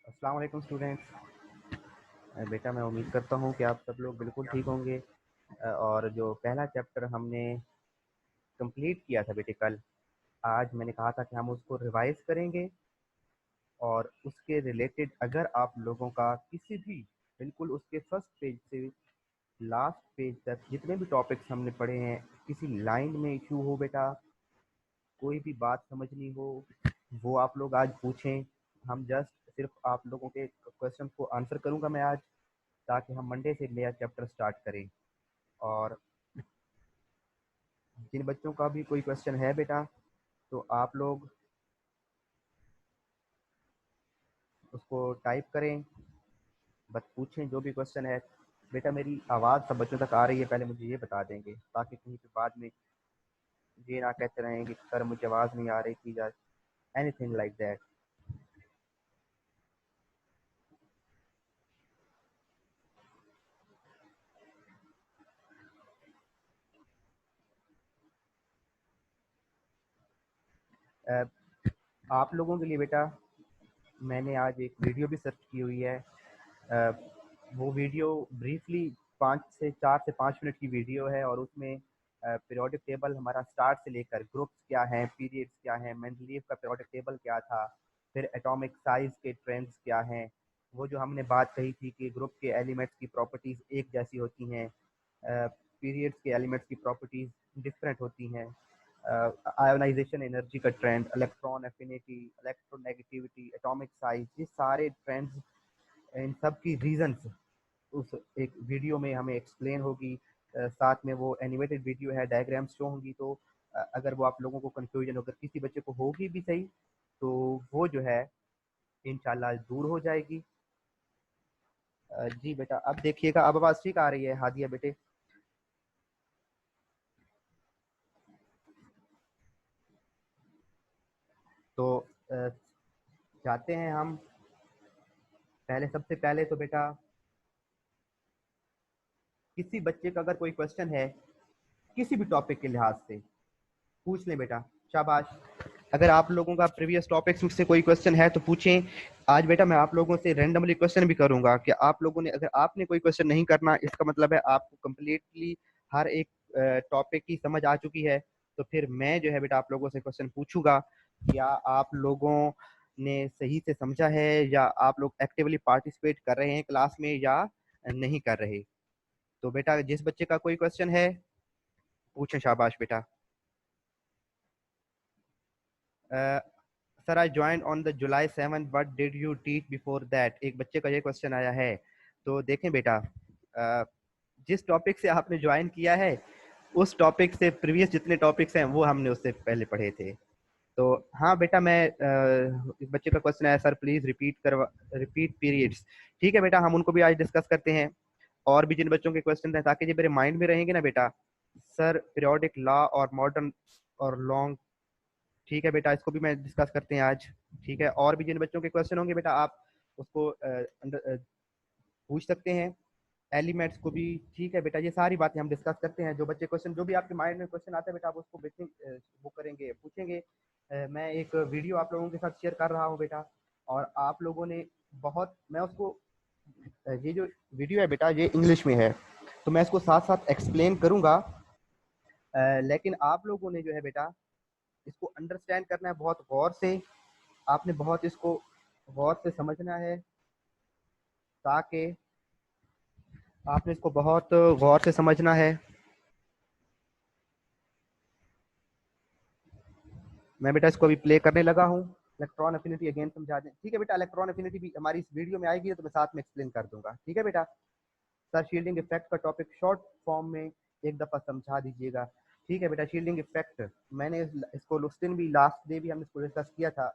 अस्सलाम वालेकुम स्टूडेंट्स। बेटा मैं उम्मीद करता हूँ कि आप सब लोग बिल्कुल ठीक होंगे। और जो पहला चैप्टर हमने कंप्लीट किया था बेटे कल, आज मैंने कहा था कि हम उसको रिवाइज करेंगे और उसके रिलेटेड अगर आप लोगों का किसी भी बिल्कुल उसके फर्स्ट पेज से लास्ट पेज तक जितने भी टॉपिक्स हमने पढ़े हैं, किसी लाइन में इशू हो बेटा, कोई भी बात समझनी हो, वो आप लोग आज पूछें। हम जस्ट सिर्फ आप लोगों के क्वेश्चन को आंसर करूंगा मैं आज, ताकि हम मंडे से नया चैप्टर स्टार्ट करें। और जिन बच्चों का भी कोई क्वेश्चन है बेटा, तो आप लोग उसको टाइप करें, बस पूछें जो भी क्वेश्चन है। बेटा मेरी आवाज़ सब बच्चों तक आ रही है, पहले मुझे ये बता देंगे, ताकि कहीं पे बाद में ये ना कहते रहें कि सर मुझे आवाज़ नहीं आ रही थी या एनीथिंग लाइक दैट। आप लोगों के लिए बेटा मैंने आज एक वीडियो भी सर्च की हुई है। अ, वो वीडियो ब्रीफली 4 से 5 मिनट की वीडियो है, और उसमें पीरियोडिक टेबल हमारा स्टार्ट से लेकर ग्रुप्स क्या हैं, पीरियड्स क्या हैं, मेंडलीव का पीरियोडिक टेबल क्या था, फिर एटॉमिक साइज के ट्रेंड्स क्या हैं, वो जो हमने बात कही थी कि ग्रुप के एलिमेंट्स की प्रॉपर्टीज़ एक जैसी होती हैं, पीरियड्स के एलिमेंट्स की प्रॉपर्टीज़ डिफरेंट होती हैं, आयोनाइजेशन एनर्जी का trend, electron affinity, electronegativity, atomic size, ये सारे ट्रेंड्स, इन सब की रीजंस उस एक वीडियो में हमें एक्सप्लेन होगी। साथ में वो एनिमेटेड वीडियो है, डायग्राम्स शो होंगी, तो अगर वो आप लोगों को कंफ्यूजन अगर किसी बच्चे को होगी भी सही, तो वो जो है इंशाल्लाह दूर हो जाएगी। जी बेटा अब देखिएगा, अब आवाज़ ठीक आ रही है हादिया बेटे? तो अ, जाते हैं हम। पहले सबसे पहले तो बेटा किसी बच्चे का अगर कोई क्वेश्चन है किसी भी टॉपिक के लिहाज से, पूछ लें बेटा, शाबाश। अगर आप लोगों का प्रीवियस टॉपिक्स से कोई क्वेश्चन है तो पूछें। आज बेटा मैं आप लोगों से रैंडमली क्वेश्चन भी करूंगा कि आप लोगों ने, अगर आपने कोई क्वेश्चन नहीं करना, इसका मतलब है आपको कम्प्लीटली हर एक टॉपिक की समझ आ चुकी है। तो फिर मैं जो है बेटा आप लोगों से क्वेश्चन पूछूंगा, क्या आप लोगों ने सही से समझा है, या आप लोग एक्टिवली पार्टिसिपेट कर रहे हैं क्लास में या नहीं कर रहे। तो बेटा जिस बच्चे का कोई क्वेश्चन है पूछें, शाबाश बेटा। Sir I join on the July 7, what did you teach before that, एक बच्चे का ये क्वेश्चन आया है। तो देखें बेटा, जिस टॉपिक से आपने ज्वाइन किया है उस टॉपिक से प्रीवियस जितने टॉपिक्स हैं वो हमने उससे पहले पढ़े थे। तो हाँ बेटा, मैं इस बच्चे का क्वेश्चन है, सर प्लीज रिपीट पीरियड्स। ठीक है बेटा, हम उनको भी आज डिस्कस करते हैं, और भी जिन बच्चों के क्वेश्चन हैं, ताकि ये मेरे माइंड में रहेंगे ना बेटा। सर पीरियोडिक लॉ और मॉडर्न और लॉन्ग, ठीक है बेटा, इसको भी मैं डिस्कस करते हैं आज। ठीक है, और भी जिन बच्चों के क्वेश्चन होंगे बेटा आप उसको पूछ सकते हैं, एलिमेंट्स को भी। ठीक है बेटा, ये सारी बातें हम डिस्कस करते हैं। जो बच्चे क्वेश्चन, जो भी आपके माइंड में क्वेश्चन आता है बेटा, आप उसको वो करेंगे, पूछेंगे। मैं एक वीडियो आप लोगों के साथ शेयर कर रहा हूँ बेटा, और आप लोगों ने बहुत, मैं उसको ये जो वीडियो है बेटा ये इंग्लिश में है, तो मैं इसको साथ साथ एक्सप्लेन करूंगा। लेकिन आप लोगों ने जो है बेटा इसको अंडरस्टैंड करना है बहुत गौर से। आपने बहुत इसको गौर से समझना है, ताकि आपने इसको बहुत गौर से समझना है। मैं बेटा इसको अभी प्ले करने लगा हूँ। इलेक्ट्रॉन एफिनिटी अगेन समझा दें। ठीक है बेटा, इलेक्ट्रॉन एफिनिटी भी हमारी इस वीडियो में आएगी, तो मैं साथ में एक्सप्लेन कर दूंगा। ठीक है बेटा, सर शील्डिंग इफेक्ट का टॉपिक शॉर्ट फॉर्म में एक दफ़ा समझा दीजिएगा। ठीक है बेटा, शील्डिंग इफेक्ट मैंने इसको उस दिन भी, लास्ट डे भी हमने इसको डिस्कस किया था।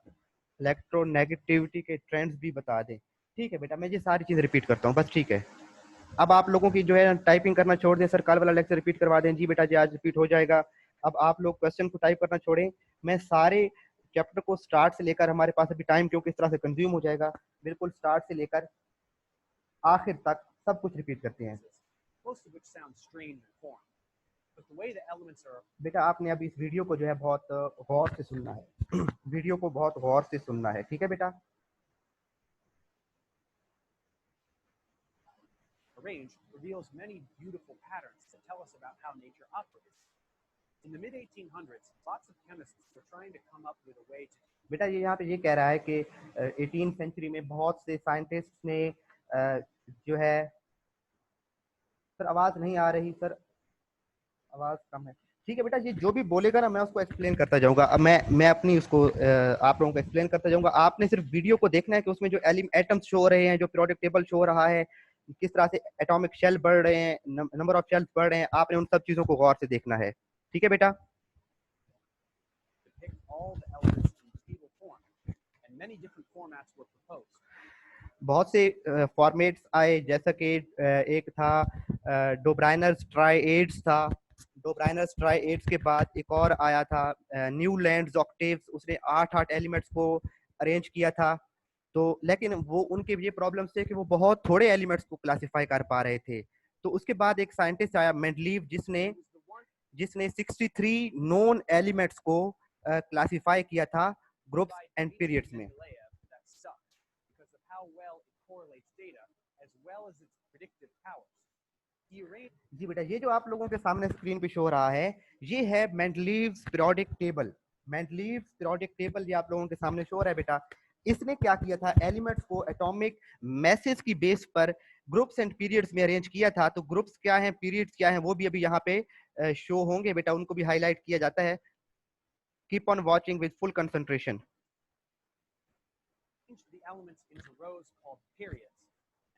इलेक्ट्रोनेगेटिविटी के ट्रेंड्स भी बता दें। ठीक है बेटा, मैं ये सारी चीज़ रिपीट करता हूँ बस। ठीक है, अब आप लोगों की जो है टाइपिंग करना छोड़ दें, सर कल वाला लेक्चर रिपीट करवा दें। जी बेटा जी, आज रिपीट हो जाएगा। अब आप लोग क्वेश्चन को टाइप करना छोड़ें। मैं सारे चैप्टर को स्टार्ट से लेकर, हमारे पास अभी टाइम क्योंकि इस तरह से कंज्यूम हो जाएगा, बिल्कुल स्टार्ट से लेकर आखिर तक सब कुछ रिपीट करते हैं। बेटा आपने अभी इस वीडियो को जो है बहुत गौर से सुनना है वीडियो को बहुत गौर से सुनना है। ठीक है बेटा, arranged reveals many beautiful patterns that tell us about how nature operates. In the mid-1800s, lots of chemists were trying to come up with a way to बेटा ये यहाँ पे ये कह रहा है कि 18th सेंचुरी में बहुत से साइंटिस्ट ने जो है सर आवाज नहीं आ रही सर, आवाज कम है। ठीक है बेटा, ये जो भी बोलेगा ना मैं उसको एक्सप्लेन करता जाऊंगा। अब मैं अपनी उसको आप लोगों को एक्सप्लेन करता जाऊंगा। आपने सिर्फ वीडियो को देखना है कि उसमें जो एटम्स शो हो रहे हैं, जो पीरियोडिक टेबल शो हो रहा है, किस तरह से एटॉमिक शेल बढ़ रहे हैं, नंबर ऑफ शेल्स बढ़ रहे हैं, आपने उन सब चीजों को गौर से देखना है। ठीक है बेटा। बहुत से फॉर्मेट्स आए, जैसा कि एक था डोब्राइनर्स ट्राइएड्स था। डोब्राइनर्स ट्राइएड्स के बाद एक और आया था न्यूलैंड्स ऑक्टेव्स, उसने 8 एलिमेंट्स को अरेंज किया था। तो लेकिन वो उनके ये प्रॉब्लम्स थे कि वो बहुत थोड़े एलिमेंट्स को क्लासिफाई कर पा रहे थे। तो उसके बाद एक साइंटिस्ट आया मेंडलीव, जिसने 63 नोन एलिमेंट्स को क्लासिफाई किया था ग्रुप्स एंड पीरियड्स में। जी बेटा, ये जो आप लोगों के सामने स्क्रीन पे शो हो रहा है, ये है Mendeleev's periodic table. Mendeleev's periodic table ये आप लोगों के सामने शो हो रहा है बेटा। इसने क्या किया था, एलिमेंट्स को एटॉमिक मैसेज की बेस पर ग्रुप्स एंड पीरियड्स में अरेंज किया था। तो ग्रुप्स क्या हैं, पीरियड्स क्या हैं, वो भी अभी यहाँ पे शो होंगे बेटा, उनको भी हाईलाइट किया जाता है। Keep on watching with full concentration.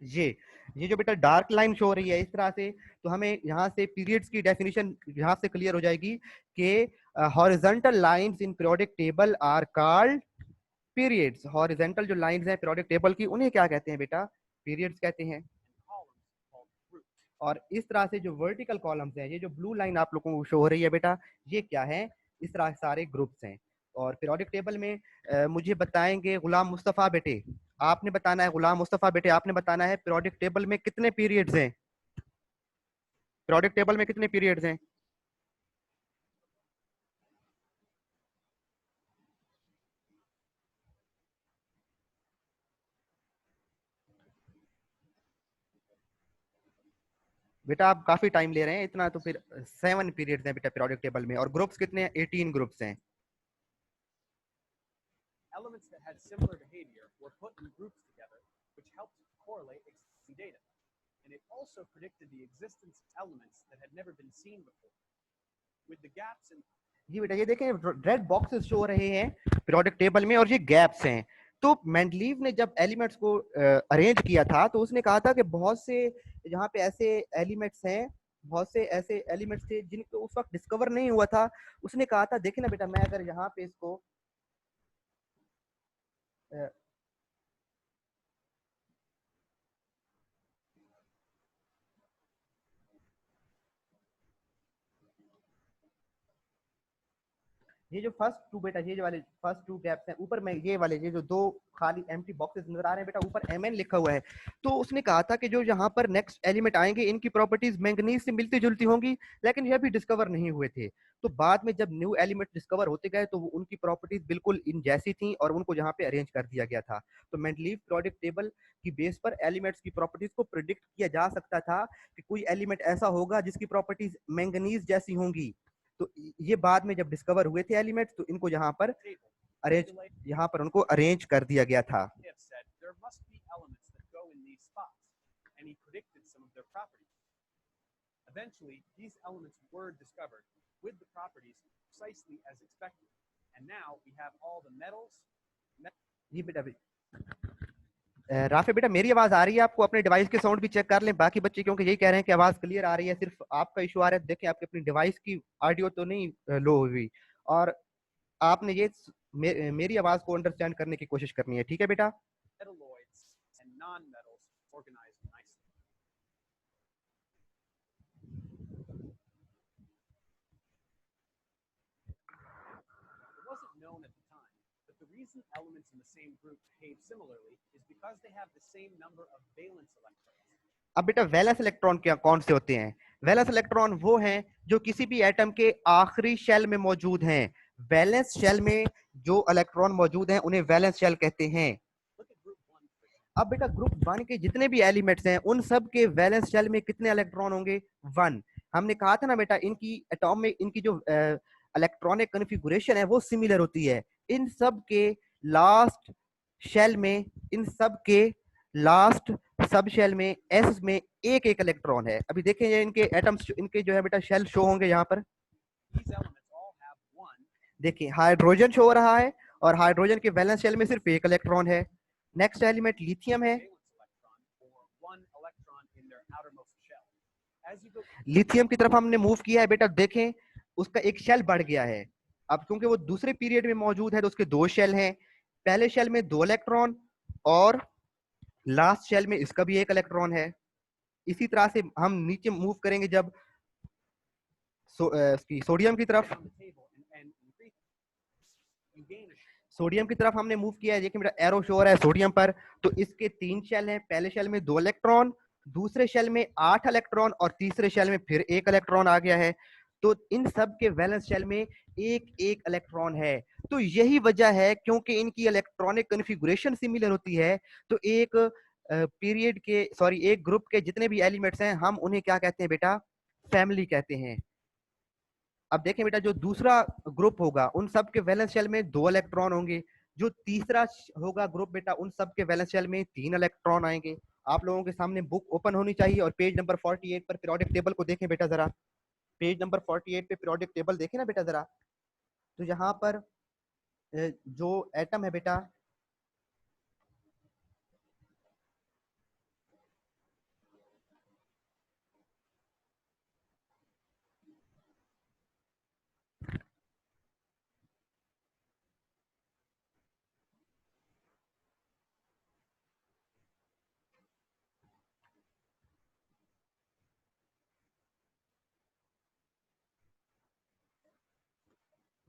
ये जो बेटा डार्क लाइन शो हो रही है इस तरह से, तो हमें यहाँ से पीरियड्स की डेफिनेशन यहाँ से क्लियर हो जाएगी कि horizontal lines in periodic table are called periods. Horizontal जो लाइंस हैं पीरियोडिक टेबल की, उन्हें क्या कहते हैं बेटा, पीरियड्स कहते हैं। और इस तरह से जो वर्टिकल कॉलम्स हैं, ये जो ब्लू लाइन आप लोगों को शो हो रही है बेटा, ये क्या है, इस तरह सारे ग्रुप्स हैं। और पीरियोडिक टेबल में मुझे बताएंगे गुलाम मुस्तफा बेटे, आपने बताना है, गुलाम मुस्तफा बेटे आपने बताना है पीरियोडिक टेबल में कितने पीरियड्स हैं। पीरियोडिक टेबल में कितने पीरियड्स हैं? बेटा आप काफी टाइम ले रहे हैं, इतना तो फिर 7 पीरियड्स हैं बेटा पीरियोडिक टेबल में। और ग्रुप्स कितने हैं? 18 ग्रुप्स हैं। Elements that had similar behavior were put in groups together, which helped correlate existing data. And it also predicted the existence of elements that had never been seen before. With the gaps in जी बेटा, ये देखें red boxes show रहे हैं periodic table में और ये gaps हैं। तो मेंडलीव ने जब एलिमेंट्स को अरेंज किया था, तो उसने कहा था कि बहुत से यहाँ पे ऐसे एलिमेंट्स हैं, बहुत से ऐसे एलिमेंट्स थे जिनको उस वक्त डिस्कवर नहीं हुआ था। उसने कहा था, देखे ना बेटा, मैं अगर यहाँ पे इसको ये जो फर्स्ट टू बेटा, ये जो वाले फर्स्ट टू गैप्स हैं ऊपर में, ये वाले ये जो दो खाली एम्प्टी बॉक्सेस नजर आ रहे हैं बेटा, ऊपर Mn लिखा हुआ है। तो उसने कहा था कि जो यहाँ पर नेक्स्ट एलिमेंट आएंगे इनकी प्रॉपर्टीज मैंगनीज से मिलती जुलती होंगी, लेकिन यह भी डिस्कवर नहीं हुए थे। तो बाद में जब न्यू एलिमेंट डिस्कवर होते गए तो उनकी प्रॉपर्टीज बिल्कुल इन जैसी थी और उनको यहाँ पे अरेंज कर दिया गया था। तो मेंडलीव पीरियोडिक टेबल की बेस पर एलिमेंट्स की प्रॉपर्टीज को प्रिडिक्ट किया जा सकता था कि कोई एलिमेंट ऐसा होगा जिसकी प्रॉपर्टीज मैंगनीज जैसी होंगी। तो ये बाद में जब डिस्कवर हुए थे एलिमेंट्स, तो इनको यहाँ पर उनको अरेंज कर दिया गया था। Eventually, these elements were discovered with the properties precisely as expected, and now we have all the metals. जी बेटा, राफे बेटा मेरी आवाज आ रही है आपको? अपने डिवाइस के साउंड भी चेक कर लें बाकी बच्चे, क्योंकि यही कह रहे हैं कि आवाज क्लियर आ रही है, सिर्फ आपका इशू आ रहा है। देखें आपके अपनी डिवाइस की ऑडियो तो नहीं लो हुई, और आपने ये मेरी आवाज को अंडरस्टैंड करने की कोशिश करनी है। ठीक है बेटा? reason elements in the same group behave similarly is because they have the same number of valence electrons. अब बेटा वैलेंस इलेक्ट्रॉन क्या कौन से होते हैं? वैलेंस इलेक्ट्रॉन वो हैं जो किसी भी एटम के आखिरी शेल में मौजूद हैं। वैलेंस शेल में जो इलेक्ट्रॉन मौजूद हैं उन्हें वैलेंस शेल कहते हैं। अब बेटा ग्रुप वन के जितने भी एलिमेंट्स हैं उन सब के वैलेंस शेल में कितने इलेक्ट्रॉन होंगे? वन। हमने कहा था ना बेटा इनकी एटॉमिक इनकी जो इलेक्ट्रॉनिक कॉन्फ़िगरेशन है वो सिमिलर होती है। इन सब के लास्ट शेल में, इन सब के लास्ट सब शेल में एस में एक एक इलेक्ट्रॉन है। अभी देखें ये इनके एटम्स, इनके जो है बेटा शेल शो होंगे यहाँ पर। These elements all have one देखिए हाइड्रोजन शो हो रहा है और हाइड्रोजन के वैलेंस शेल में सिर्फ एक इलेक्ट्रॉन है। नेक्स्ट एलिमेंट लिथियम है। valence electron or one electron in their outermost shell. As you go lithium की तरफ हमने मूव किया है बेटा, देखें उसका एक शेल बढ़ गया है। अब क्योंकि वो दूसरे पीरियड में मौजूद है तो उसके दो शेल हैं। पहले शेल में दो इलेक्ट्रॉन और लास्ट शेल में इसका भी एक इलेक्ट्रॉन है। इसी तरह से हम नीचे मूव करेंगे जब सोडियम की तरफ। on the table and increase, you gain a sodium की तरफ हमने मूव किया है, देखिए मेरा एरो शो हो रहा है सोडियम पर। तो इसके तीन शेल हैं, पहले शेल में दो इलेक्ट्रॉन, दूसरे शेल में 8 इलेक्ट्रॉन और तीसरे शेल में फिर एक इलेक्ट्रॉन आ गया है। तो इन सब के वैलेंस शेल में एक एक इलेक्ट्रॉन है। तो यही वजह है क्योंकि इनकी इलेक्ट्रॉनिक कॉन्फ़िगरेशन सिमिलर होती है। तो एक पीरियड के सॉरी एक ग्रुप के जितने भी एलिमेंट्स हैं हम उन्हें क्या कहते हैं बेटा? फैमिली कहते हैं। अब देखें बेटा जो दूसरा ग्रुप होगा उन सब के वैलेंस शेल में दो इलेक्ट्रॉन होंगे। जो तीसरा होगा ग्रुप बेटा उन सब के वैलेंस शेल में तीन इलेक्ट्रॉन आएंगे। आप लोगों के सामने बुक ओपन होनी चाहिए और पेज नंबर 48 पर पीरियोडिक टेबल को देखें बेटा जरा। पेज नंबर 48 पे पीरियोडिक टेबल देखें ना बेटा जरा। तो यहाँ पर जो एटम है बेटा,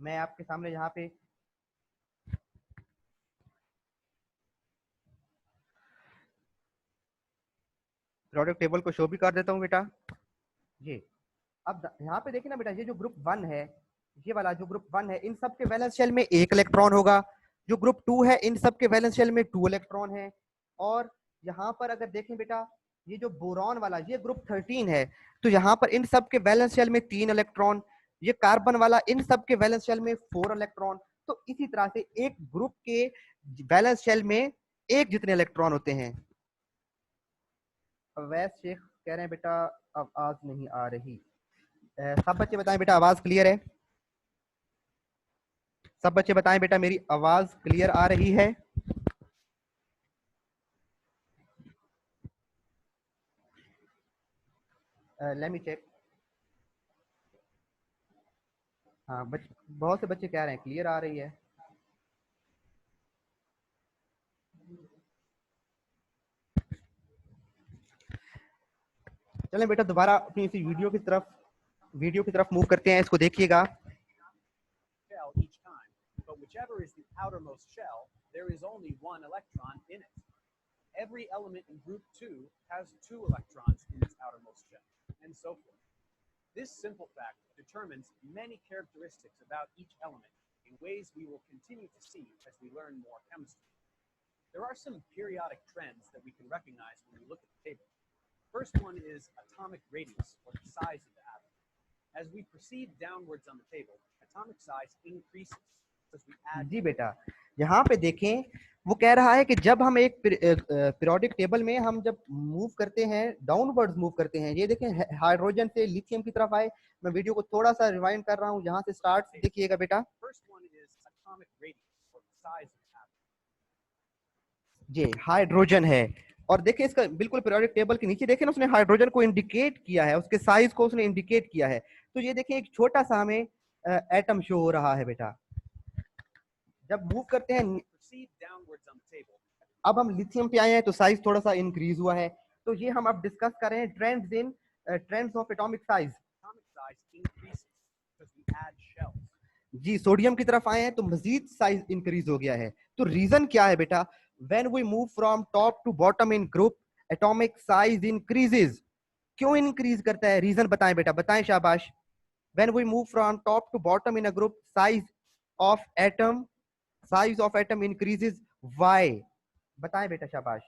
मैं आपके सामने यहाँ पे पीरियोडिक टेबल को शो भी कर देता हूँ बेटा। ये अब यहाँ पे देखिए ना बेटा, ये जो ग्रुप वन है, ये वाला जो ग्रुप वन है इन सब के वैलेंस शेल में एक इलेक्ट्रॉन होगा। जो ग्रुप टू है इन सब के वैलेंस शेल में टू इलेक्ट्रॉन है। और यहाँ पर अगर देखें बेटा ये जो बोरॉन वाला ये ग्रुप 13 है, तो यहाँ पर इन सब के वैलेंस शेल में तीन इलेक्ट्रॉन। ये कार्बन वाला इन सब के वैलेंस शेल में 4 इलेक्ट्रॉन। तो इसी तरह से एक ग्रुप के वैलेंस शेल में एक जितने इलेक्ट्रॉन होते हैं। अवैध शेख कह रहे हैं बेटा आवाज नहीं आ रही। सब बच्चे बताएं बेटा आवाज क्लियर है? सब बच्चे बताएं बेटा मेरी आवाज क्लियर आ रही है? Let me check. हाँ बहुत से बच्चे कह रहे हैं क्लियर आ रही है। चलें बेटा दोबारा अपनी इसी वीडियो की तरफ मूव करते हैं, इसको देखिएगा। shell each time, but whichever is the outermost shell, there is only one electron in it. Every element in group 2 has 2 electrons in its outermost shell, and so forth. This simple fact determines many characteristics about each element in ways we will continue to see as we learn more chemistry. There are some periodic trends that we can recognize when we look at the table. First one is atomic radius, or the size of the atom. As we proceed downwards on the table, atomic size increases as we add. जी बेटा यहाँ पे देखें वो कह रहा है कि जब हम एक पीरियोडिक टेबल में हम जब मूव करते हैं डाउनवर्ड्स मूव करते हैं, ये देखें हाइड्रोजन से लिथियम की तरफ आए। मैं वीडियो को थोड़ा सा रिवाइंड कर रहा हूँ, यहाँ से स्टार्ट देखिएगा बेटा। First one is atomic radius, or the size of the atom. ये हाइड्रोजन है और देखिए इसका बिल्कुल पीरियोडिक टेबल के नीचे देखें ना उसने हाइड्रोजन को इंडिकेट किया है, उसके साइज को उसने इंडिकेट किया है। तो ये देखें एक छोटा सा हमें एटम शो हो रहा है बेटा। जब मूव करते हैं Proceed downwards on the table. अब हम लिथियम पे आए हैं तो साइज थोड़ा सा इंक्रीज हुआ है। तो ये हम अब डिस्कस कर रहे हैं trends of atomic size. Atomic size increases because we add shells. जी सोडियम की तरफ आए हैं तो मजीद साइज इंक्रीज हो गया है। तो रीजन क्या है बेटा? When we move from top to bottom in group atomic size increases. क्यों इंक्रीज करता है? रीजन बताएं बेटा, बताएं शाबाश। When we move from top to bottom in a group size of atom increases. Why? बताएं बेटा शाबाश।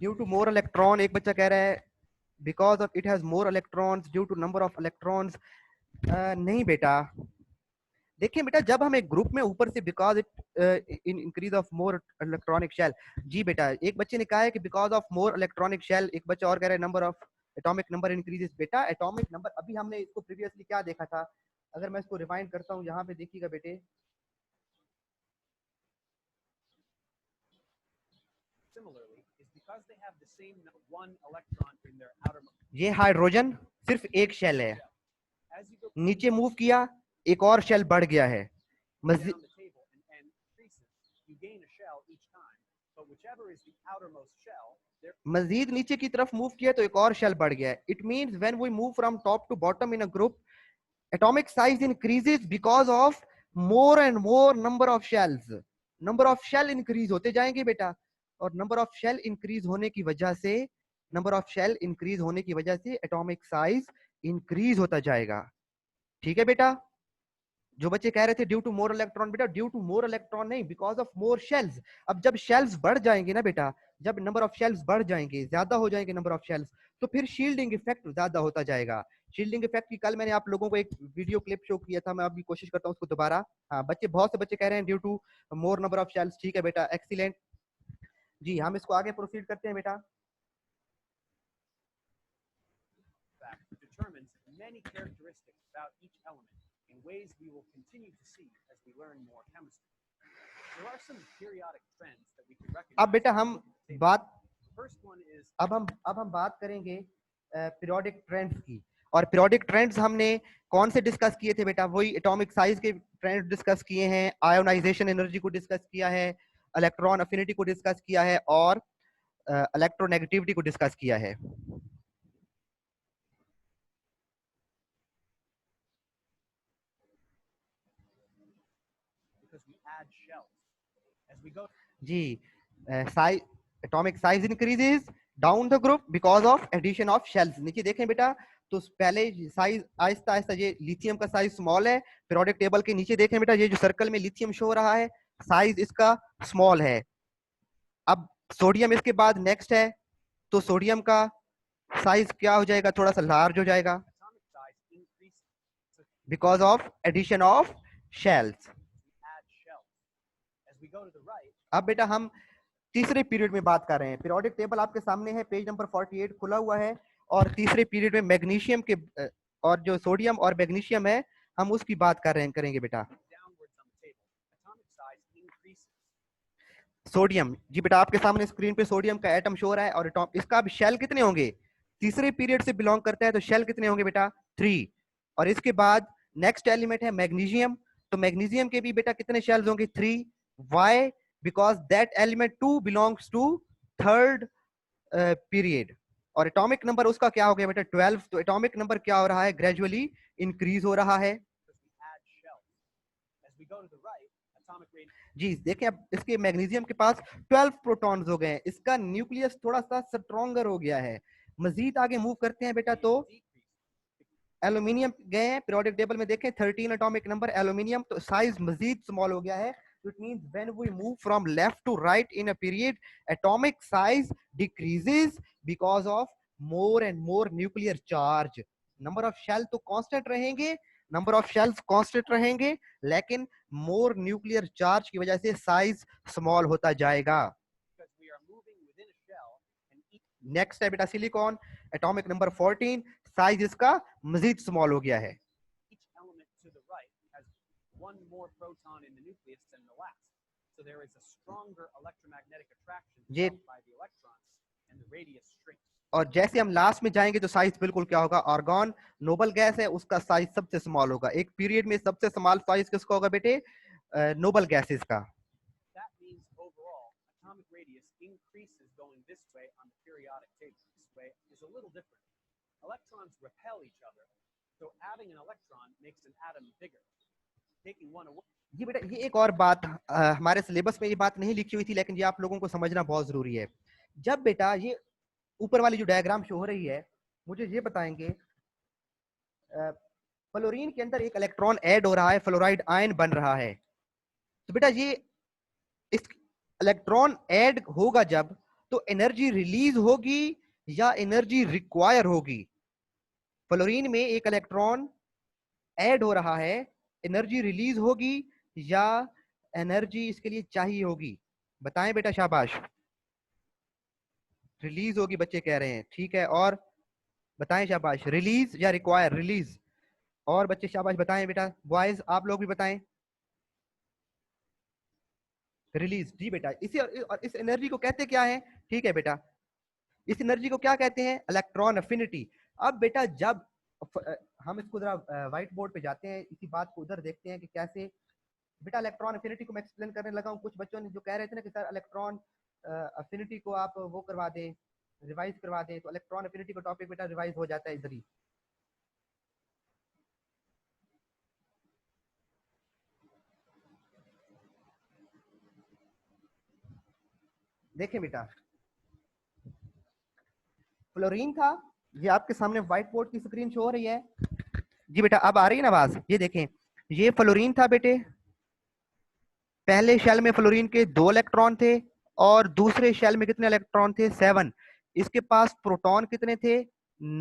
ड्यू टू मोर इलेक्ट्रॉन, एक बच्चा कह रहा है because of it has more electrons due to number of electrons. नहीं बेटा, देखिए बेटा, जब हम एक ग्रुप में ऊपर से because it increase of more electronic shell, जी बेटा, एक बच्चे ने कहा है कि because of more electronic shell, एक बच्चा और कह रहा है number of atomic number increases. बेटा एटॉमिक नंबर, अभी हमने इसको प्रीवियसली क्या देखा था, अगर मैं इसको रिवाइंड करता हूँ, यहाँ पे देखिएगा बेटे, Similarly, is because they have the same one electron in their outermost ये हाइड्रोजन सिर्फ एक शेल है, shell. As you go नीचे मूव किया, एक और शेल बढ़ गया है, down the table and increases, you gain a shell each time, but whichever is the outermost shell, there मजीद नीचे की तरफ मूव किया तो एक और शेल बढ़ गया है। It means when we move from top to bottom in a group, atomic size increases because of more and more number of shells, number of shell increase होते जाएंगे बेटा, और number of shell increase होने की वजह से, number of shell increase होने की वजह से atomic size increase होता जाएगा। ठीक है बेटा, जो बच्चे कह रहे थे ड्यू टू मोर इलेक्ट्रॉन, बेटा ड्यू टू मोर इलेक्ट्रॉन नहीं, बिकॉज ऑफ मोर शेल्स। अब जब शेल्स बढ़ जाएंगे ना बेटा, जब नंबर ऑफ शेल्स बढ़ जाएंगे, ज्यादा हो जाएंगे नंबर ऑफ शेल्स, तो फिर शील्डिंग इफेक्ट ज्यादा होता जाएगा। शील्डिंग इफेक्ट की कल मैंने आप लोगों को एक वीडियो क्लिप शो किया था, मैं अभी कोशिश करता हूँ उसको दोबारा। हाँ बच्चे, बहुत से बच्चे कह रहे हैं due to more number of shells. ठीक है बेटा, एक्सीलेंट। जी हम इसको आगे प्रोसीड करते हैं बेटा। fact determines many characteristics about each element in ways we will continue to see as we learn more chemistry. There are some periodic trends that we can recognize. अब बेटा हम बात, First one is अब हम बात करेंगे periodic trends की। और पीरियोडिक ट्रेंड्स हमने कौन से डिस्कस किए थे बेटा, वही एटॉमिक साइज के ट्रेंड्स डिस्कस किए हैं, आयोनाइजेशन एनर्जी को डिस्कस किया है, इलेक्ट्रॉन अफिनिटी को डिस्कस किया है, और इलेक्ट्रोनेगेटिविटी को डिस्कस किया है। because we add shells. As we go जी, size, atomic size increases down the group because of addition of shells. नीचे देखें बेटा, तो पहले साइज आहिस्ता आहिस्ता, ये लिथियम का साइज स्मॉल है, पीरियोडिक टेबल के नीचे देखें बेटा, ये जो सर्कल में लिथियम शो हो रहा है, साइज इसका स्मॉल है। अब सोडियम इसके बाद नेक्स्ट है, तो सोडियम का साइज क्या हो जाएगा, थोड़ा सा लार्ज हो जाएगा, atomic size increases because of addition of shells. we add shells. As we go to the right, अब बेटा हम तीसरे पीरियड में बात कर रहे हैं। पीरियोडिक टेबल आपके सामने है, पेज नंबर 48 खुला हुआ है, और तीसरे पीरियड में मैग्नीशियम के और जो सोडियम और मैग्नीशियम है, हम उसकी बात कर रहे हैं, करेंगे बेटा। downwards on the table, atomic size increases. Sodium, जी बेटा आपके सामने स्क्रीन पे सोडियम का एटम शो हो रहा है, और इसका अब शेल कितने होंगे, तीसरे पीरियड से बिलोंग करता है, तो शेल कितने होंगे बेटा, 3। और इसके बाद नेक्स्ट एलिमेंट है मैग्नीशियम, तो मैग्नीशियम के भी बेटा कितने शेल्स होंगे, 3। Why, because that element 2 belongs to third period, और एटॉमिक नंबर उसका क्या हो गया बेटा, 12। तो एटॉमिक नंबर क्या हो रहा है, ग्रेजुअली इंक्रीज हो रहा है। Because we add shells. As we go to the right, atomic radius जी देखें, अब इसके मैग्नीशियम के पास 12 प्रोटॉन्स हो गए हैं, इसका न्यूक्लियस थोड़ा सा स्ट्रॉन्गर हो गया है। मजीद आगे मूव करते हैं बेटा, तो decreases. एल्यूमिनियम गए हैं, पीरियोडिक टेबल में देखें 13 एटॉमिक नंबर एल्यूमिनियम, तो साइज मजीद स्मॉल हो गया है। It means when we move from left to right in a period, atomic size decreases because of more and more nuclear charge. Number of shell तो constant रहेंगे, number of shells constant रहेंगे, लेकिन more nuclear charge की वजह से size small होता जाएगा। Because we are moving within a shell and each Next है बेटा सिलिकॉन, एटॉमिक नंबर 14, साइज इसका मजीद स्मॉल हो गया है। element to the right has one more proton in the nucleus than the last. So there is a stronger electromagnetic attraction ये felt by the electrons and the radius shrinks. और जैसे हम last में जाएंगे तो साइज बिल्कुल क्या होगा, आर्गन नोबल गैस है, उसका साइज सबसे स्मॉल होगा। एक पीरियड में सबसे स्मॉल साइज किसका होगा बेटे, नोबल गैसेस का। That means overall, atomic radius increases going this way on the periodic table. This way is a little different. Electrons repel each other, so adding an electron makes an atom bigger. Taking one away जी बेटा, ये एक और बात, हमारे syllabus में ये बात नहीं लिखी हुई थी, लेकिन ये आप लोगों को समझना बहुत जरूरी है। जब बेटा ये ऊपर वाली जो डायग्राम शो हो रही है, मुझे ये बताएंगे, फ्लोरीन के अंदर एक इलेक्ट्रॉन ऐड हो रहा है, फ्लोराइड आयन बन रहा है, तो बेटा ये इस इलेक्ट्रॉन ऐड होगा जब, तो एनर्जी रिलीज होगी या एनर्जी रिक्वायर होगी? फ्लोरीन में एक इलेक्ट्रॉन ऐड हो रहा है, एनर्जी रिलीज होगी या एनर्जी इसके लिए चाहिए होगी? बताएं बेटा, शाबाश। रिलीज होगी बच्चे कह रहे हैं, ठीक है। और बताएं शाबाश, रिलीज या रिक्वायर? रिलीज। और बच्चे शाबाश बताएं बेटा, बॉयज आप लोग भी बताएं। रिलीज, जी बेटा। इस एनर्जी को कहते क्या है? ठीक है बेटा, इस एनर्जी को क्या कहते हैं? Electron affinity. अब बेटा जब हम इसको जरा व्हाइट बोर्ड पे जाते हैं, इसी बात को उधर देखते हैं कि कैसे बेटा इलेक्ट्रॉन अफिनिटी को मैं एक्सप्लेन करने लगा हूँ। कुछ बच्चों ने जो कह रहे थे ना कि सर इलेक्ट्रॉन अफिनिटी को आप वो करवा दें, रिवाइज करवा दें, तो इलेक्ट्रॉन अफिनिटी का टॉपिक बेटा रिवाइज हो जाता है इधर ही। देखें बेटा, फ्लोरीन था, ये आपके सामने व्हाइट बोर्ड की स्क्रीन शो हो रही है जी बेटा, अब आ रही है ना आवाज? ये देखें, ये फ्लोरीन था बेटे। पहले शेल में फ्लोरीन के 2 इलेक्ट्रॉन थे और दूसरे शेल में कितने इलेक्ट्रॉन थे? 7। इसके पास प्रोटॉन कितने थे?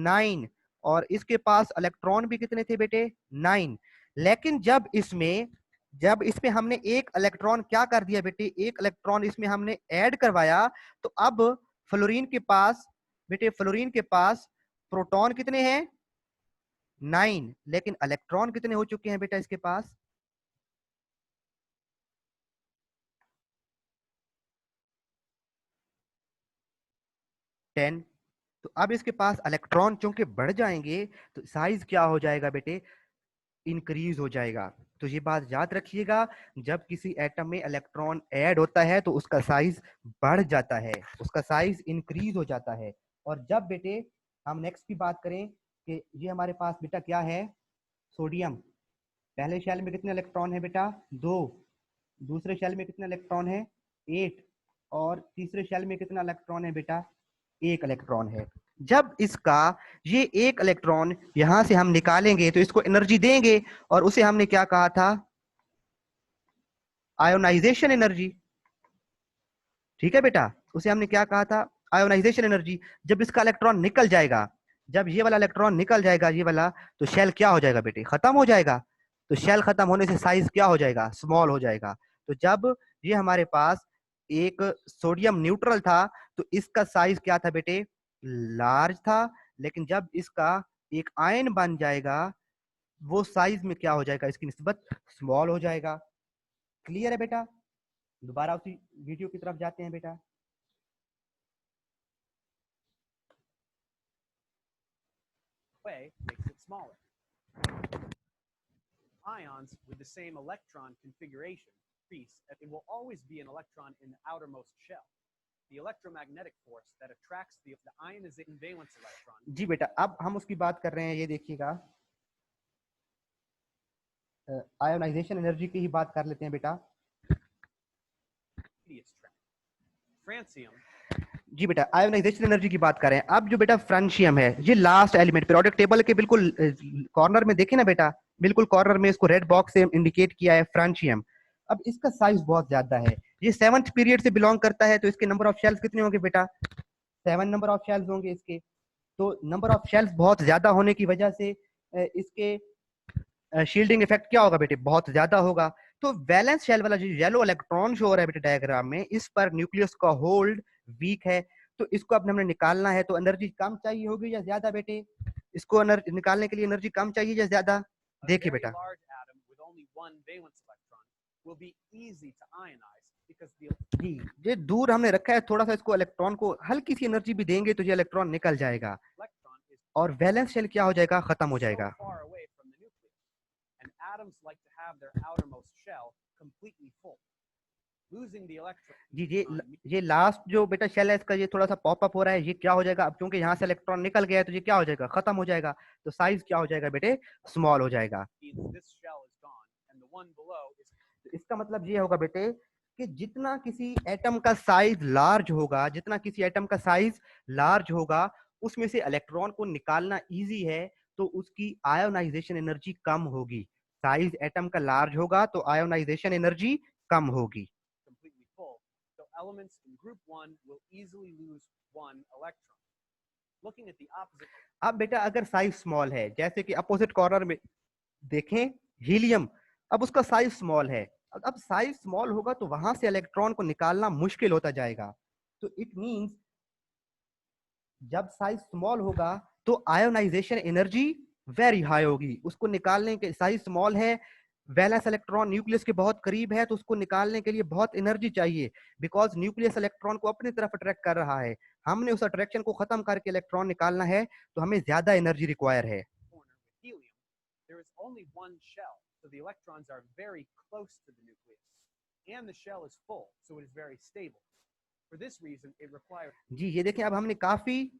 9। और इसके पास इलेक्ट्रॉन भी कितने थे बेटे? 9। लेकिन जब इसमें हमने एक इलेक्ट्रॉन क्या कर दिया बेटे? एक इलेक्ट्रॉन इसमें हमने ऐड करवाया, तो अब फ्लोरीन के पास बेटे, फ्लोरीन के पास प्रोटॉन कितने हैं? 9। लेकिन इलेक्ट्रॉन कितने हो चुके हैं बेटा इसके पास? 10। तो अब इसके पास इलेक्ट्रॉन चूंकि बढ़ जाएंगे तो साइज क्या हो जाएगा बेटे? इंक्रीज हो जाएगा। तो ये बात याद रखिएगा, जब किसी एटम में इलेक्ट्रॉन ऐड होता है तो उसका साइज बढ़ जाता है, उसका साइज इंक्रीज हो जाता है। और जब बेटे हम नेक्स्ट की बात करें कि ये हमारे पास बेटा क्या है? सोडियम। पहले शेल में कितने इलेक्ट्रॉन है बेटा? 2। दूसरे शेल में कितने इलेक्ट्रॉन है? 8। और तीसरे शेल में कितना इलेक्ट्रॉन है बेटा? 1 इलेक्ट्रॉन है। जब इसका ये 1 इलेक्ट्रॉन यहां से हम निकालेंगे तो इसको एनर्जी देंगे, और उसे हमने क्या कहा था? Ionization energy. ठीक है बेटा, उसे हमने क्या कहा था? Ionization energy. जब इसका इलेक्ट्रॉन निकल जाएगा, जब ये वाला इलेक्ट्रॉन निकल जाएगा, ये वाला, तो शेल क्या हो जाएगा बेटे? खत्म हो जाएगा। तो शेल खत्म होने से साइज क्या हो जाएगा? स्मॉल हो जाएगा। तो जब ये हमारे पास एक सोडियम न्यूट्रल था तो इसका साइज क्या था बेटे? लार्ज था। लेकिन जब इसका एक आयन बन जाएगा, वो साइज में क्या हो जाएगा? इसकी निस्बत स्मॉल हो जाएगा। क्लियर है बेटा? दोबारा उसी वीडियो की तरफ जाते हैं बेटा। Way makes it smaller. Ions with the same electron configuration increase, and it will always be an electron in the outermost shell. The electromagnetic force that attracts the ionizing valence electron. जी बेटा, अब हम उसकी बात कर रहे हैं, ये देखिएगा, आयोनाइजेशन एनर्जी की ही बात कर लेते हैं बेटा। Francium. जी बेटा, आयोनाइजेशन एनर्जी की बात कर रहे हैं। अब जो बेटा फ्रांशियम है, ये लास्ट एलिमेंट पीरियोडिक टेबल के बिल्कुल कॉर्नर में देखे ना बेटा, बिल्कुल कॉर्नर में इसको रेड बॉक्स से इंडिकेट किया है, फ्रांशियम। अब इसका साइज बहुत ज्यादा है, ये 7th पीरियड से बिलोंग करता है, तो इसके नंबर ऑफ शेल्स कितने होंगे बेटा? 7 नंबर ऑफ शेल्स होंगे इसके। तो नंबर ऑफ शेल्स बहुत ज्यादा होने की वजह से इसके शील्डिंग इफेक्ट क्या होगा बेटे? बहुत ज्यादा होगा। तो वैलेंस शेल वाला जो येलो इलेक्ट्रॉन शो हो रहा है बेटे डायग्राम में, इस पर न्यूक्लियस का होल्ड वीक है, तो इसको अब हमने निकालना है, तो एनर्जी कम चाहिए होगी या ज्यादा बेटे? इसको निकालने के लिए एनर्जी कम चाहिए या ज्यादा? देखिए बेटा, जी ये दूर हमने रखा है थोड़ा सा, इसको इलेक्ट्रॉन को हल्की सी एनर्जी भी देंगे तो ये इलेक्ट्रॉन निकल जाएगा और वैलेंस शेल क्या हो जाएगा? खत्म हो जाएगा। Atoms like to have their outermost shell completely full. Losing the electron. जी ये लास्ट जो बेटा शेल है इसका, ये थोड़ा सा पॉप अप हो रहा है, ये क्या हो जाएगा? अब क्योंकि यहाँ से इलेक्ट्रॉन निकल गया है तो ये क्या हो जाएगा? खत्म हो जाएगा। तो साइज क्या हो जाएगा बेटे? स्मॉल हो जाएगा। This shell is gone, and the one below is. तो इसका मतलब ये होगा बेटे कि जितना किसी एटम का साइज लार्ज होगा, जितना किसी एटम का साइज लार्ज होगा, उसमें से इलेक्ट्रॉन को निकालना इजी है, तो उसकी आयोनाइजेशन एनर्जी कम होगी। साइज एटम का लार्ज होगा तो आयोनाइजेशन एनर्जी कम होगी। Completely full. So elements in group 1 will easily lose 1 electron. Looking at the opposite. अब बेटा अगर साइज स्मॉल है, जैसे कि अपोजिट कॉर्नर में देखें हीलियम, अब उसका साइज स्मॉल है, अब साइज स्मॉल होगा तो वहां से इलेक्ट्रॉन को निकालना मुश्किल होता जाएगा। तो इट मींस जब साइज स्मॉल होगा तो आयोनाइजेशन एनर्जी वेरी हाई होगी, उसको निकालने के, साइज स्मॉल है, वैलेंस इलेक्ट्रॉन न्यूक्लियस के बहुत करीब है, तो उसको निकालने के लिए बहुत एनर्जी चाहिए, बिकॉज न्यूक्लियस इलेक्ट्रॉन को अपनी तरफ अट्रैक्ट कर रहा है, हमने उस अट्रैक्शन को खत्म करके इलेक्ट्रॉन निकालना है, तो हमें ज्यादा एनर्जी रिक्वायर है। Helium, there is only one shell, so the electrons are very close to the nucleus, and the shell is full, so it is very stable. For this reason, it requires. जी ये देखें, अब हमने काफी,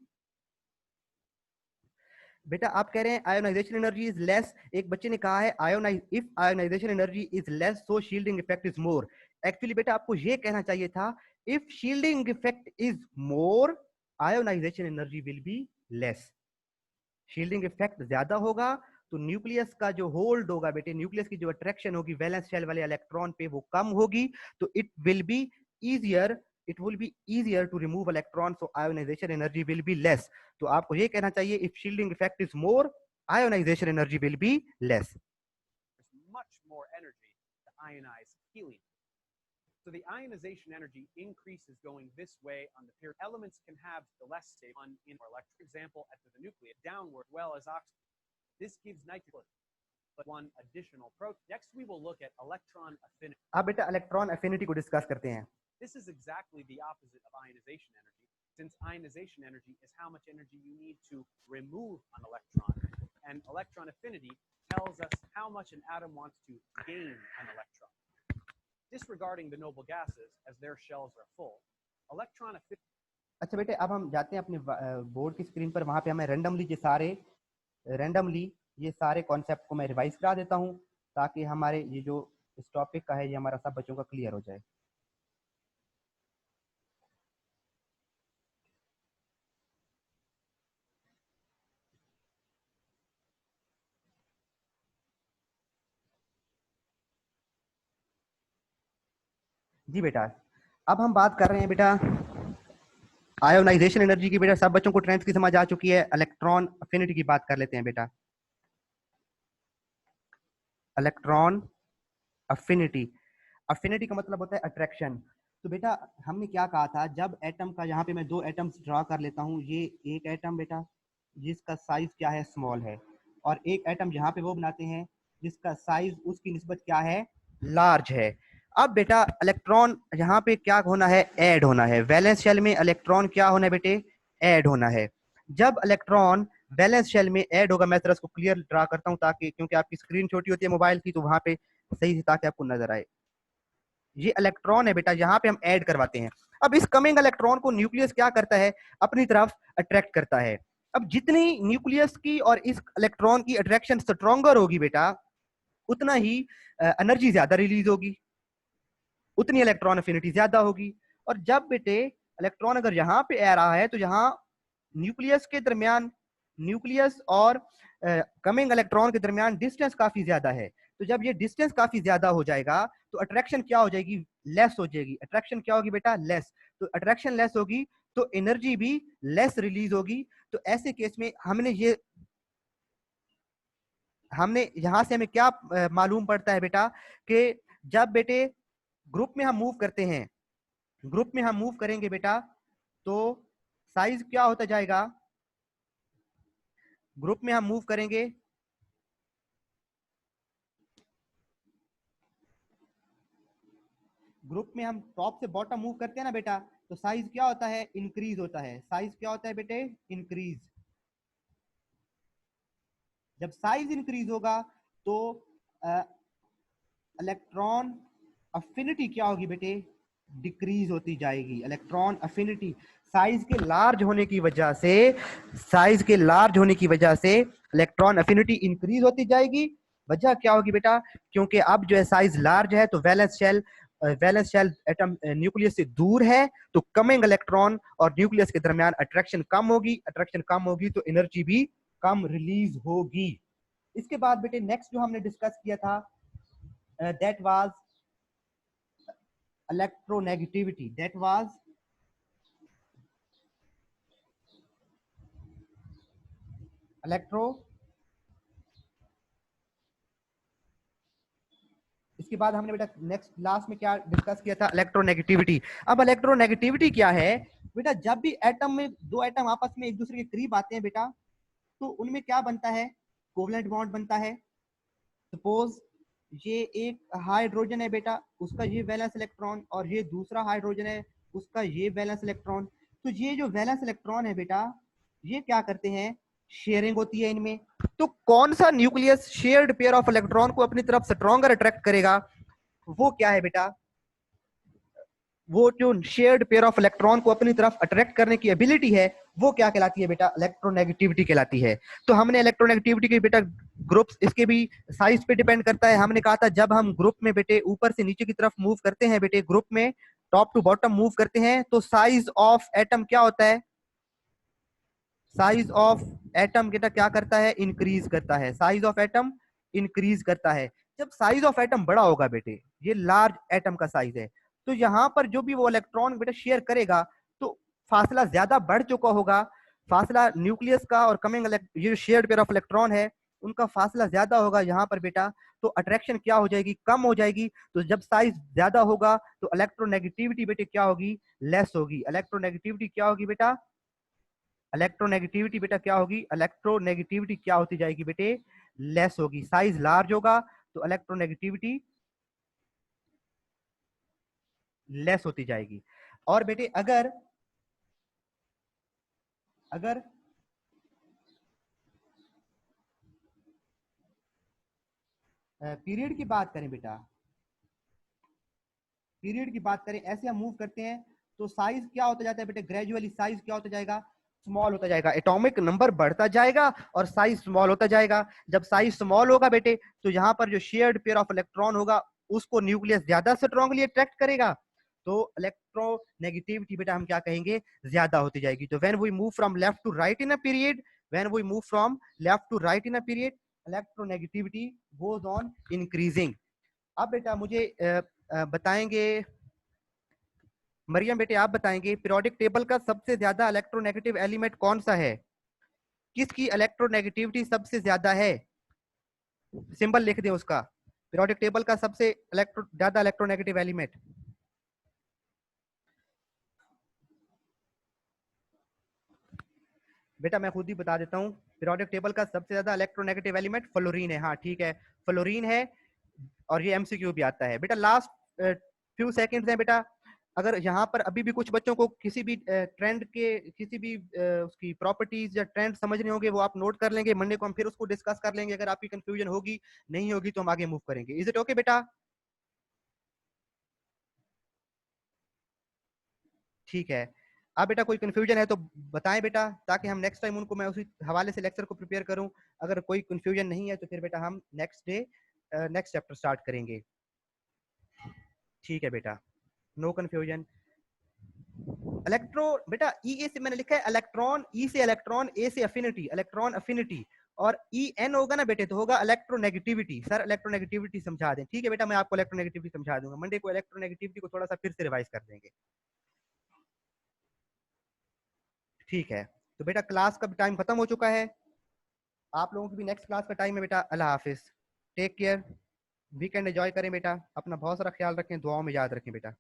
बेटा आप कह रहे हैं आयोनाइजेशन एनर्जी इज लेस, एक बच्चे ने कहा है ionize, if ionization energy is less so shielding effect is more. Actually बेटा आपको ये कहना चाहिए था, if shielding effect is more ionization energy will be less. Shielding effect ज्यादा होगा तो न्यूक्लियस का जो होल्ड होगा बेटे, न्यूक्लियस की जो अट्रैक्शन होगी वैलेंस शेल वाले इलेक्ट्रॉन पे वो कम होगी, तो it will be easier, it will be easier to remove electron, so ionization energy will be less. तो आपको ये कहना चाहिए if shielding effect is more ionization energy will be less. Much more energy to ionize helium. So the ionization energy increases going this way on the period. Elements can have the less stable one in or electron. For example, at the nucleus downward, well as oxygen. This gives nitrogen, but one additional proton. Next, we will look at electron affinity. अब बेटा electron affinity को discuss करते हैं। This is exactly the opposite of ionization energy, since ionization energy is how much energy you need to remove an electron, and electron affinity tells us how much an atom wants to gain an electron. Disregarding the noble gases, as their shells are full, electron affinity. अच्छा बेटे अब हम जाते हैं अपने board की screen पर, वहां पे हमें रैंडमली ये सारे कॉन्सेप्ट को मैं रिवाइज करा देता हूँ, ताकि हमारे ये जो इस टॉपिक का है ये हमारा सब बच्चों का क्लियर हो जाए। जी बेटा अब हम बात कर रहे हैं बेटा आयोनाइजेशन एनर्जी की। बेटा सब बच्चों को ट्रेंड्स की समझ आ चुकी है, इलेक्ट्रॉन अफिनिटी की बात कर लेते हैं बेटा। इलेक्ट्रॉन अफिनिटी, अफिनिटी का मतलब होता है अट्रैक्शन। तो बेटा हमने क्या कहा था, जब एटम का, यहाँ पे मैं दो एटम्स ड्रॉ कर लेता हूँ, ये एक एटम बेटा जिसका साइज क्या है, स्मॉल है, और एक एटम यहाँ पे वो बनाते हैं जिसका साइज उसकी निस्बत क्या है, लार्ज है। अब बेटा इलेक्ट्रॉन यहाँ पे क्या होना है, ऐड होना है, वैलेंस शेल में इलेक्ट्रॉन क्या होना है बेटे, ऐड होना है। जब इलेक्ट्रॉन वैलेंस शेल में ऐड होगा, मैं तरह इसको क्लियर ड्रा करता हूँ ताकि, क्योंकि आपकी स्क्रीन छोटी होती है मोबाइल की, तो वहां पे सही से ताकि आपको नजर आए। ये इलेक्ट्रॉन है बेटा, यहाँ पे हम ऐड करवाते हैं। अब इस कमिंग इलेक्ट्रॉन को न्यूक्लियस क्या करता है, अपनी तरफ अट्रैक्ट करता है। अब जितनी न्यूक्लियस की और इस इलेक्ट्रॉन की अट्रैक्शन स्ट्रॉन्गर होगी बेटा, उतना ही एनर्जी ज्यादा रिलीज होगी, उतनी इलेक्ट्रॉन अफिनिटी ज्यादा होगी। और जब बेटे इलेक्ट्रॉन अगर यहाँ पे आ रहा है तो यहाँ न्यूक्लियस के दरमियान, न्यूक्लियस और कमिंग इलेक्ट्रॉन के दरमियान डिस्टेंस काफी ज्यादा है। तो जब ये डिस्टेंस काफी ज्यादा हो जाएगा तो अट्रैक्शन क्या हो जाएगी, लेस हो जाएगी। अट्रैक्शन क्या होगी बेटा, लेस। तो अट्रैक्शन लेस होगी तो एनर्जी भी लेस रिलीज होगी। तो ऐसे केस में हमने यहां से हमें क्या मालूम पड़ता है बेटा, कि जब बेटे ग्रुप में हम मूव करते हैं, ग्रुप में हम मूव करेंगे बेटा, तो साइज क्या होता जाएगा, ग्रुप में हम मूव करेंगे, ग्रुप में हम टॉप से बॉटम मूव करते हैं ना बेटा, तो साइज क्या होता है, इंक्रीज होता है। साइज क्या होता है बेटे, इंक्रीज। जब साइज इंक्रीज होगा तो इलेक्ट्रॉन अफिनिटी क्या होगी बेटे, डिक्रीज होती जाएगी। इलेक्ट्रॉन अफिनिटी साइज के लार्ज होने की वजह से, साइज के लार्ज होने की वजह से इलेक्ट्रॉन अफिनिटी इंक्रीज होती जाएगी। वजह क्या होगी बेटा, क्योंकि अब जो है साइज लार्ज है, तो वैलेंस शेल एटम न्यूक्लियस से दूर है, तो कमिंग इलेक्ट्रॉन और न्यूक्लियस के दरमियान अट्रैक्शन कम होगी। अट्रैक्शन कम होगी तो एनर्जी भी कम रिलीज होगी। इसके बाद बेटे नेक्स्ट जो हमने डिस्कस किया था, that was electronegativity. That was इसके बाद हमने बेटा नेक्स्ट लास्ट में क्या डिस्कस किया था, इलेक्ट्रोनेगेटिविटी। अब इलेक्ट्रोनेगेटिविटी क्या है बेटा, जब भी एटम में दो एटम आपस में एक दूसरे के करीब आते हैं बेटा, तो उनमें क्या बनता है, कोवलेंट बॉन्ड बनता है। सपोज ये एक हाइड्रोजन है बेटा, उसका ये वैलेंस इलेक्ट्रॉन, और ये दूसरा हाइड्रोजन है, उसका ये वैलेंस इलेक्ट्रॉन। तो ये जो वैलेंस इलेक्ट्रॉन है बेटा, ये क्या करते हैं, शेयरिंग होती है इनमें। तो कौन सा nucleus shared pair of electron को अपनी तरफ स्ट्रॉन्गर अट्रैक्ट करेगा, वो क्या है बेटा, वो जो शेयर्ड पेयर ऑफ इलेक्ट्रॉन को अपनी तरफ अट्रैक्ट करने की एबिलिटी है, वो क्या कहलाती है बेटा, इलेक्ट्रोनेगेटिविटी कहलाती है। तो हमने इलेक्ट्रोनेगेटिविटी के बेटा ग्रुप्स, इसके भी साइज पे डिपेंड करता है। हमने कहा था जब हम ग्रुप में बेटे ऊपर से नीचे की तरफ मूव करते हैं बेटे, ग्रुप में टॉप टू बॉटम मूव करते हैं, तो साइज ऑफ एटम क्या होता है, साइज ऑफ एटम बेटा क्या करता है, इंक्रीज करता है। साइज ऑफ एटम इंक्रीज करता है। जब साइज ऑफ एटम बड़ा होगा बेटे, ये लार्ज एटम का साइज है, तो यहां पर जो भी वो इलेक्ट्रॉन बेटा शेयर करेगा, तो फासला ज्यादा बढ़ चुका होगा। फासला न्यूक्लियस का और कमिंग ये शेयर्ड पेयर ऑफ इलेक्ट्रॉन है, उनका फासला ज्यादा होगा यहाँ पर बेटा, तो अट्रैक्शन क्या हो जाएगी, कम हो जाएगी। तो जब साइज ज्यादा होगा तो इलेक्ट्रोनेगेटिविटी बेटे क्या होगी, लेस होगी। इलेक्ट्रोनेगेटिविटी क्या होगी बेटा, इलेक्ट्रोनेगेटिविटी बेटा क्या होगी, इलेक्ट्रोनेगेटिविटी क्या होती जाएगी बेटे, लेस होगी। साइज लार्ज होगा तो इलेक्ट्रोनेगेटिविटी लेस होती जाएगी। और बेटे अगर अगर पीरियड की बात करें बेटा, पीरियड की बात करें, ऐसे हम मूव करते हैं तो साइज क्या होता जाता है बेटे, ग्रेजुअली साइज क्या होता जाएगा, स्मॉल होता जाएगा। एटॉमिक नंबर बढ़ता जाएगा और साइज स्मॉल होता जाएगा। जब साइज स्मॉल होगा बेटे, तो यहाँ पर जो शेयर्ड पेयर ऑफ इलेक्ट्रॉन होगा, उसको न्यूक्लियस ज्यादा स्ट्रांगली अट्रैक्ट करेगा, तो इलेक्ट्रोनेगेटिविटी बेटा हम क्या कहेंगे, ज्यादा होती जाएगी। तो when we move from left to right in a period, when we move from left to right in a period, electronegativity goes on increasing. अब बेटा मुझे बताएंगे, मरियम बेटे आप बताएंगे, पीरियोडिक टेबल का सबसे ज्यादा इलेक्ट्रोनेगेटिव एलिमेंट कौन सा है, किसकी इलेक्ट्रोनेगेटिविटी सबसे ज्यादा है, सिंबल लिख दें उसका, पीरियोडिक टेबल का सबसे ज्यादा इलेक्ट्रोनेगेटिव एलिमेंट। बेटा मैं खुद ही बता देता हूँ, पीरियोडिक टेबल का सबसे ज्यादा इलेक्ट्रोनेगेटिव एलिमेंट फ्लोरीन है। हाँ ठीक है, फ्लोरीन है, और ये एमसीक्यू भी आता है बेटा। लास्ट फ्यू सेकंड्स हैं बेटा, अगर यहाँ पर अभी भी कुछ बच्चों को किसी भी ट्रेंड के किसी भी उसकी प्रॉपर्टीज या ट्रेंड समझने होंगे, वो आप नोट कर लेंगे। मंडे को हम फिर उसको डिस्कस कर लेंगे। अगर आपकी कंफ्यूजन होगी, नहीं होगी, तो हम आगे मूव करेंगे। इज इट ओके बेटा? ठीक है। अब बेटा कोई कंफ्यूजन है तो बताएं बेटा, ताकि हम नेक्स्ट टाइम उनको, मैं उसी हवाले से लेक्चर को प्रिपेयर करूं। अगर कोई कंफ्यूजन नहीं है तो फिर बेटा हम next day next chapter start करेंगे। ठीक है बेटा, नो कंफ्यूजन। इलेक्ट्रो बेटा ई ए से मैंने लिखा है इलेक्ट्रॉन, ई से इलेक्ट्रॉन, ए से अफिनिटी, इलेक्ट्रॉन अफिनिटी, और ई एन होगा ना बेटे, तो होगा इलेक्ट्रोनेगेटिविटी। सर इलेक्ट्रोनेगेटिविटी समझा दें। ठीक है बेटा, मैं आपको इलेक्ट्रोनेगेटिविटी समझा दूंगा। मंडे को इलेक्ट्रोनेगेटिविटी को थोड़ा सा फिर से रिवाइज कर देंगे। ठीक है, तो बेटा क्लास का टाइम खत्म हो चुका है। आप लोगों की भी नेक्स्ट क्लास का टाइम है बेटा। अल्लाह हाफिज, टेक केयर, वीकेंड एंजॉय करें बेटा, अपना बहुत सारा ख्याल रखें, दुआओं में याद रखें बेटा।